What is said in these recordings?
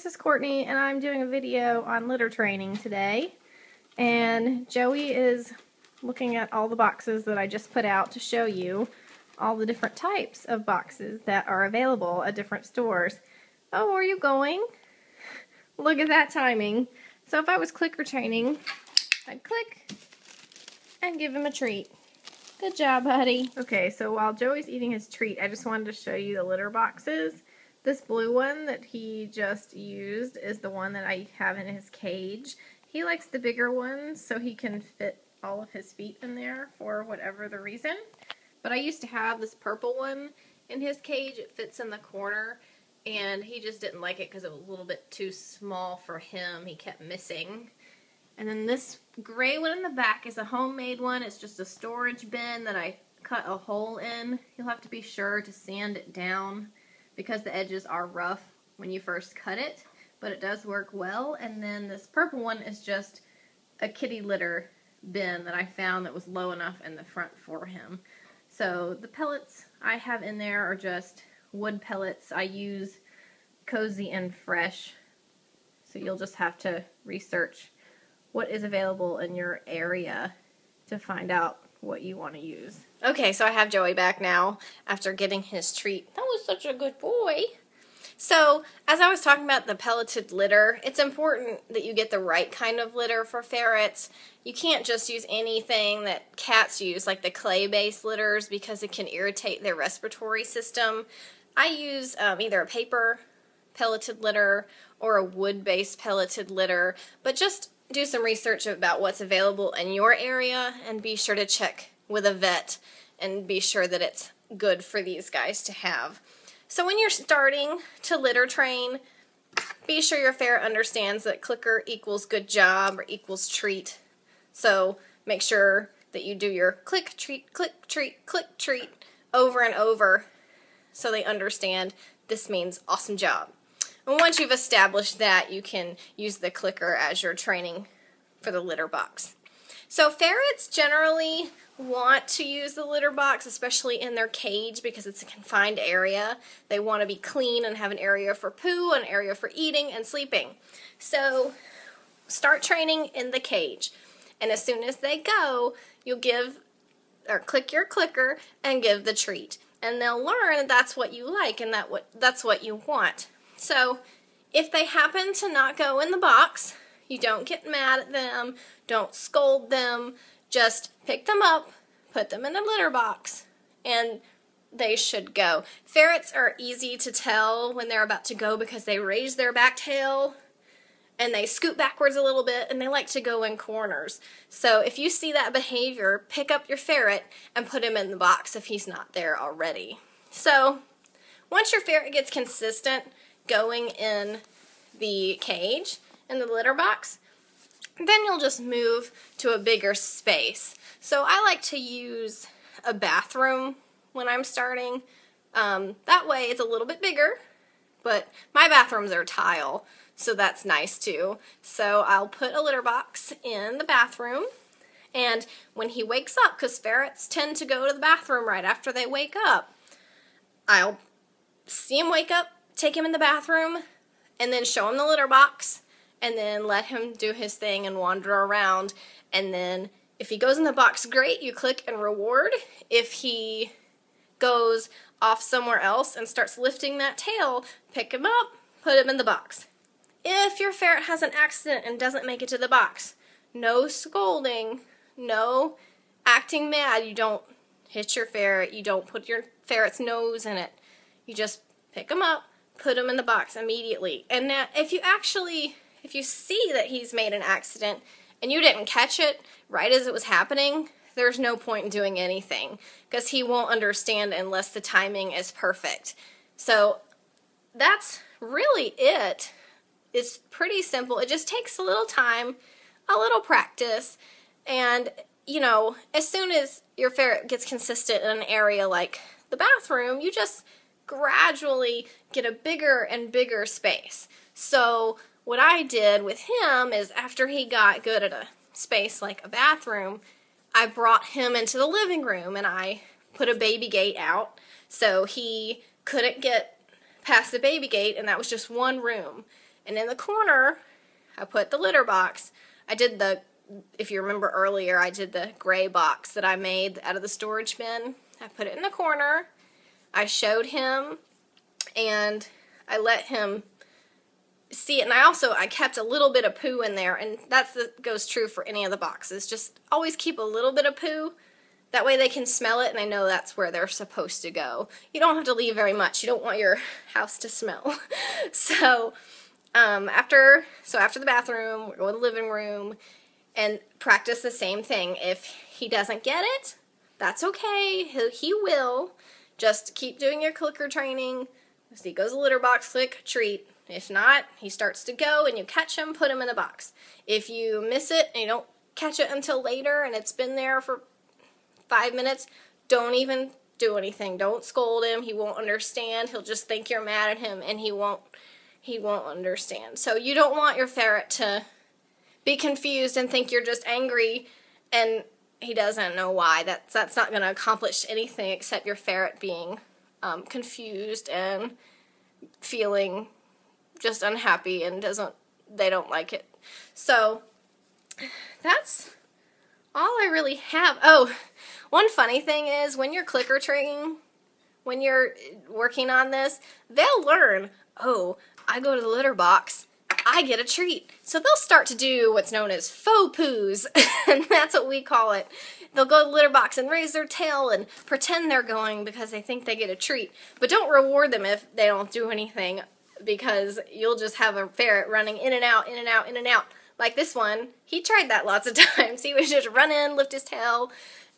is Courtney, and I'm doing a video on litter training today. And Joey is looking at all the boxes that I just put out to show you all the different types of boxes that are available at different stores. Oh, where are you going? Look at that timing. So if I was clicker training, I'd click and give him a treat. Good job, buddy. Okay, so while Joey's eating his treat, I just wanted to show you the litter boxes. This blue one that he just used is the one that I have in his cage. He likes the bigger ones so he can fit all of his feet in there for whatever the reason. But I used to have this purple one in his cage. It fits in the corner, and he just didn't like it because it was a little bit too small for him. He kept missing. And then this gray one in the back is a homemade one. It's just a storage bin that I cut a hole in. You'll have to be sure to sand it down because the edges are rough when you first cut it, but it does work well. And then this purple one is just a kitty litter bin that I found that was low enough in the front for him. So the pellets I have in there are just wood pellets. I use Cozy and Fresh, so you'll just have to research what is available in your area to find out what you want to use. Okay, so I have Joey back now after getting his treat. That was such a good boy. So, as I was talking about the pelleted litter, it's important that you get the right kind of litter for ferrets. You can't just use anything that cats use, like the clay-based litters, because it can irritate their respiratory system. I use either a paper pelleted litter or a wood-based pelleted litter, but just do some research about what's available in your area and be sure to check with a vet and be sure that it's good for these guys to have. So when you're starting to litter train, be sure your ferret understands that clicker equals good job or equals treat. So make sure that you do your click, treat, click, treat, click, treat over and over so they understand this means awesome job. And once you've established that, you can use the clicker as your training for the litter box. So ferrets generally want to use the litter box, especially in their cage, because it's a confined area. They want to be clean and have an area for poo, an area for eating and sleeping. So start training in the cage. And as soon as they go, you'll click your clicker and give the treat. And they'll learn that that's what you like and that's what you want. So if they happen to not go in the box, you don't get mad at them, don't scold them, just pick them up, put them in the litter box, and they should go. Ferrets are easy to tell when they're about to go because they raise their back tail and they scoot backwards a little bit and they like to go in corners. So if you see that behavior, pick up your ferret and put him in the box if he's not there already. So once your ferret gets consistent going in the cage, in the litter box, then you'll just move to a bigger space. So I like to use a bathroom when I'm starting. That way it's a little bit bigger, but my bathrooms are tile, so that's nice too. So I'll put a litter box in the bathroom, and when he wakes up, because ferrets tend to go to the bathroom right after they wake up, I'll see him wake up, take him in the bathroom, and then show him the litter box, and then let him do his thing and wander around. And then if he goes in the box, great, you click and reward. If he goes off somewhere else and starts lifting that tail, pick him up, put him in the box. If your ferret has an accident and doesn't make it to the box, no scolding, no acting mad. You don't hit your ferret, you don't put your ferret's nose in it. You just pick him up, put him in the box immediately. And now, if you see that he's made an accident and you didn't catch it right as it was happening, there's no point in doing anything because he won't understand unless the timing is perfect. So that's really it. It's pretty simple. It just takes a little time, a little practice, and as soon as your ferret gets consistent in an area like the bathroom, you just gradually get a bigger and bigger space. So what I did with him is after he got good at a space like a bathroom, I brought him into the living room and I put a baby gate out so he couldn't get past the baby gate, and that was just one room. And in the corner, I put the litter box. I did the, if you remember earlier, I did the gray box that I made out of the storage bin. I put it in the corner. I showed him, and I let him see it. And I kept a little bit of poo in there, and goes true for any of the boxes. Just always keep a little bit of poo. That way they can smell it, and I know that's where they're supposed to go. You don't have to leave very much. You don't want your house to smell. So after the bathroom, we're going to the living room and practice the same thing. If he doesn't get it, that's okay. He will. Just keep doing your clicker training. As he goes to the litter box, click, treat. If not, he starts to go and you catch him, put him in the box. If you miss it and you don't catch it until later and it's been there for 5 minutes, don't even do anything. Don't scold him. He won't understand. He'll just think you're mad at him, and he won't understand. So you don't want your ferret to be confused and think you're just angry and he doesn't know why. That's not going to accomplish anything except your ferret being confused and feeling just unhappy and they don't like it. So that's all I really have. Oh, one funny thing is when you're clicker training, when you're working on this, they'll learn, oh, I go to the litter box, I get a treat. So they'll start to do what's known as faux poos, and that's what we call it. They'll go to the litter box and raise their tail and pretend they're going because they think they get a treat. But don't reward them if they don't do anything, because you'll just have a ferret running in and out, in and out, in and out. Like this one, he tried that lots of times. He would just run in, lift his tail,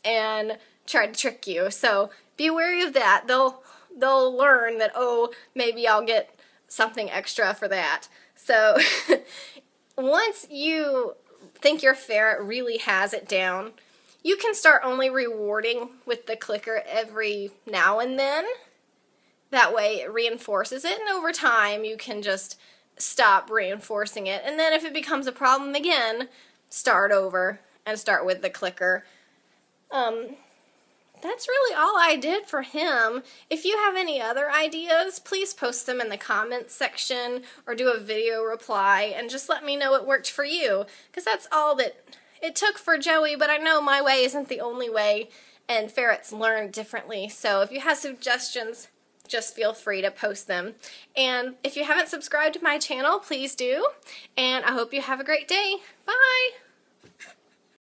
and try to trick you. So be wary of that. They'll learn that, oh, maybe I'll get something extra for that. So once you think your ferret really has it down, you can start only rewarding with the clicker every now and then. That way it reinforces it, and over time you can just stop reinforcing it. And then if it becomes a problem again, start over and start with the clicker. That's really all I did for him. If you have any other ideas, please post them in the comments section or do a video reply and just let me know it worked for you, because that's all that it took for Joey. But I know my way isn't the only way, and ferrets learn differently. So if you have suggestions, just feel free to post them. And if you haven't subscribed to my channel, please do. And I hope you have a great day. Bye!